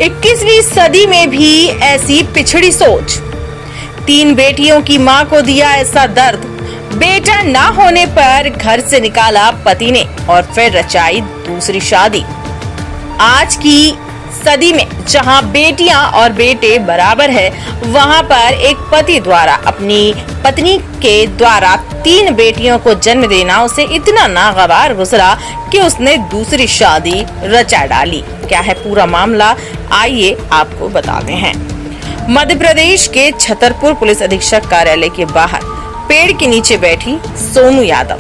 21वीं सदी में भी ऐसी पिछड़ी सोच। 3 बेटियों की मां को दिया ऐसा दर्द, बेटा ना होने पर घर से निकाला पति ने और फिर रचाई दूसरी शादी। आज की सदी में जहां बेटियां और बेटे बराबर है, वहां पर एक पति द्वारा अपनी पत्नी के द्वारा 3 बेटियों को जन्म देना उसे इतना नागवार गुजरा कि उसने दूसरी शादी रचा डाली। क्या है पूरा मामला, आइए आपको बताते हैं। मध्य प्रदेश के छतरपुर पुलिस अधीक्षक कार्यालय के बाहर पेड़ के नीचे बैठी सोनू यादव,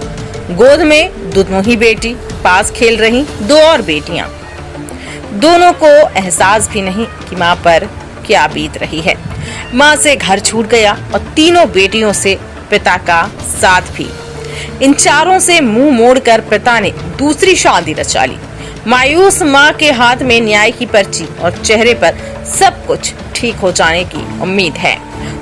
गोद में दुधमुही बेटी, पास खेल रही 2 और बेटियां। दोनों को एहसास भी नहीं कि मां पर क्या बीत रही है। मां से घर छूट गया और 3 बेटियों से पिता का साथ भी। इन 4 से मुंह मोड़कर पिता ने दूसरी शादी रचा ली। मायूस मां के हाथ में न्याय की पर्ची और चेहरे पर सब कुछ ठीक हो जाने की उम्मीद है।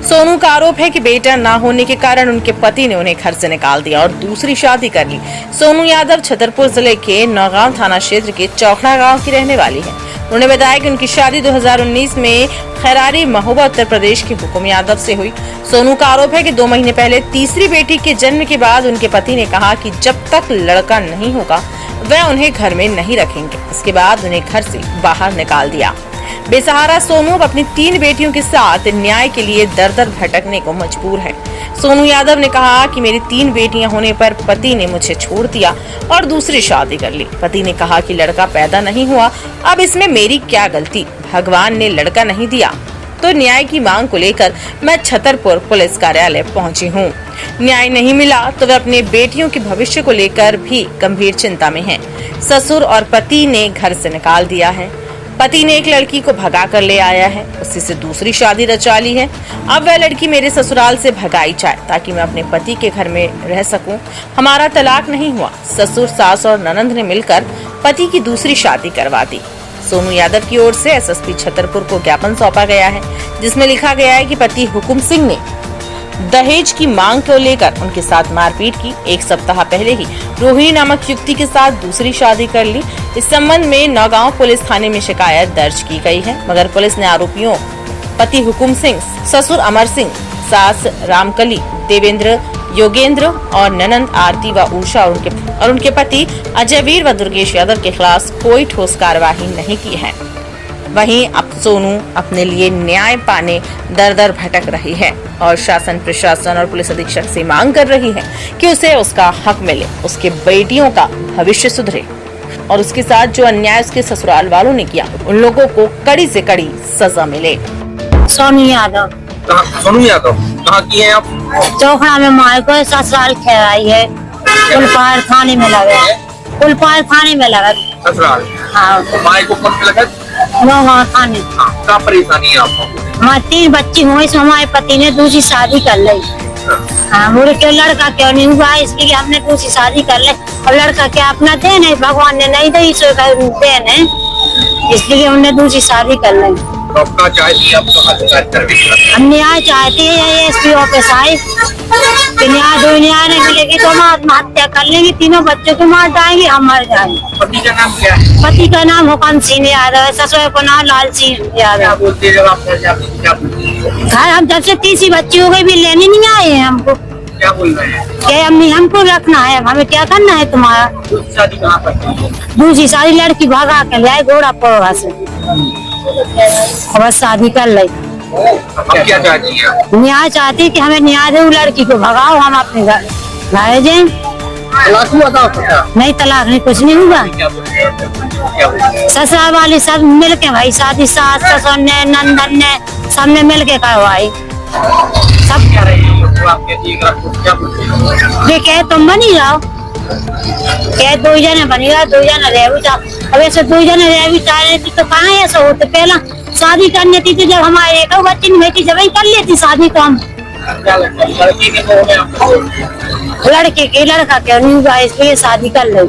सोनू का आरोप है कि बेटा ना होने के कारण उनके पति ने उन्हें घर से निकाल दिया और दूसरी शादी कर ली। सोनू यादव छतरपुर जिले के नौगांव थाना क्षेत्र के चौखड़ा गांव की रहने वाली है। उन्होंने बताया कि उनकी शादी 2019 में खैरारी महोबा उत्तर प्रदेश के हुकुम यादव से हुई। सोनू का आरोप है कि 2 महीने पहले तीसरी बेटी के जन्म के बाद उनके पति ने कहा कि जब तक लड़का नहीं होगा वह उन्हें घर में नहीं रखेंगे। इसके बाद उन्हें घर से बाहर निकाल दिया। बेसहारा सोनू अब अपनी 3 बेटियों के साथ न्याय के लिए दर दर भटकने को मजबूर है। सोनू यादव ने कहा कि मेरी 3 बेटियां होने पर पति ने मुझे छोड़ दिया और दूसरी शादी कर ली। पति ने कहा कि लड़का पैदा नहीं हुआ, अब इसमें मेरी क्या गलती, भगवान ने लड़का नहीं दिया। तो न्याय की मांग को लेकर मैं छतरपुर पुलिस कार्यालय पहुंची हूं। न्याय नहीं मिला तो वे अपने बेटियों के भविष्य को लेकर भी गंभीर चिंता में हैं। ससुर और पति ने घर से निकाल दिया है। पति ने एक लड़की को भगा कर ले आया है, उसी से दूसरी शादी रचा ली है। अब वह लड़की मेरे ससुराल से भगाई जाए ताकि मैं अपने पति के घर में रह सकूं। हमारा तलाक नहीं हुआ। ससुर, सास और ननंद ने मिलकर पति की दूसरी शादी करवा दी। सोनू यादव की ओर से एसएसपी छतरपुर को ज्ञापन सौंपा गया है, जिसमें लिखा गया है कि पति हुकुम सिंह ने दहेज की मांग को लेकर उनके साथ मारपीट की। 1 सप्ताह पहले ही रोहिणी नामक युवती के साथ दूसरी शादी कर ली। इस संबंध में नौगांव पुलिस थाने में शिकायत दर्ज की गई है, मगर पुलिस ने आरोपियों पति हुकुम सिंह, ससुर अमर सिंह, सास रामकली, देवेंद्र, योगेंद्र और ननंद आरती व उषा और उनके पति अजयवीर व दुर्गेश यादव के खिलाफ कोई ठोस कार्यवाही नहीं की है। वहीं अब सोनू अपने लिए न्याय पाने दर दर भटक रही है और शासन, प्रशासन और पुलिस अधीक्षक से मांग कर रही है कि उसे उसका हक मिले, उसके बेटियों का भविष्य सुधरे और उसके साथ जो अन्याय उसके ससुराल वालों ने किया उन लोगों को कड़ी से कड़ी सजा मिले। सोनू यादव। सोनू यादव कहाँ की हैं आप? चौखड़ा में माए को ससुराल खैराई है, कुलपार थाने में लगा, कुलपार थाने में लगा ससुराल। हाँ, तो माए को कब लगा? नौगांव थाने। क्या परेशानी है आपको? हमारे 3 बच्ची हुए, इसमें हमारे पति ने दूसरी शादी कर ली। हाँ, बोले क्यों लड़का क्यों नहीं हुआ, इसलिए हमने दूसरी शादी कर ली। और लड़का क्या अपना देन है, भगवान ने नहीं दी, ईश्वर का देन है, इसलिए हमने दूसरी शादी कर ली। तो क्या चाहती है आप? हम न्याय चाहते हैं, एसपी ऑफिस आए कि न्याय नहीं मिलेगी तो हम आत्महत्या कर लेंगे, 3 बच्चों को मार जाएंगे, हम मर जाएंगे। पति का नाम क्या है? पति का नाम हुकुम सिंह यादव है, ससुर का नाम लाल सिंह यादव। घर हम जब से 3 बच्ची हो गई भी लेने नहीं आए हैं हमको। क्या बोल रहे हैं? क्या अम्मी हमको रखना है, हमें क्या करना है तुम्हारा? शादी कहाँ पर? दूसरी सारी लड़की भगा के लाए घोड़ा पोहा से, बस शादी कर ली। अब क्या चाहती है? न्याय चाहती है कि हमें न्याय दो, लड़की को भगाओ, हम अपने घर जाए। तलाक हुआ था? नहीं, तलाक नहीं, कुछ नहीं हुआ। ससुराल वाले सब मिल के भाई शादी, सास ससुर ने, नंदन ने, सबने मिल के करवाई। सब क्या रही देखे तुम बनी जाओ, क्या 2 जने बनेगा, 2 जने रह। अब ऐसे 2 जने रह चाह रहे थे तो कहाँ ऐसा होते? पहला शादी करनी थी तो जब हमारे एक बच्ची नहीं बेटी जब ही कर लेती शादी तो हम। लड़के के लड़का क्यों नहीं हुआ, इसलिए शादी कर ली।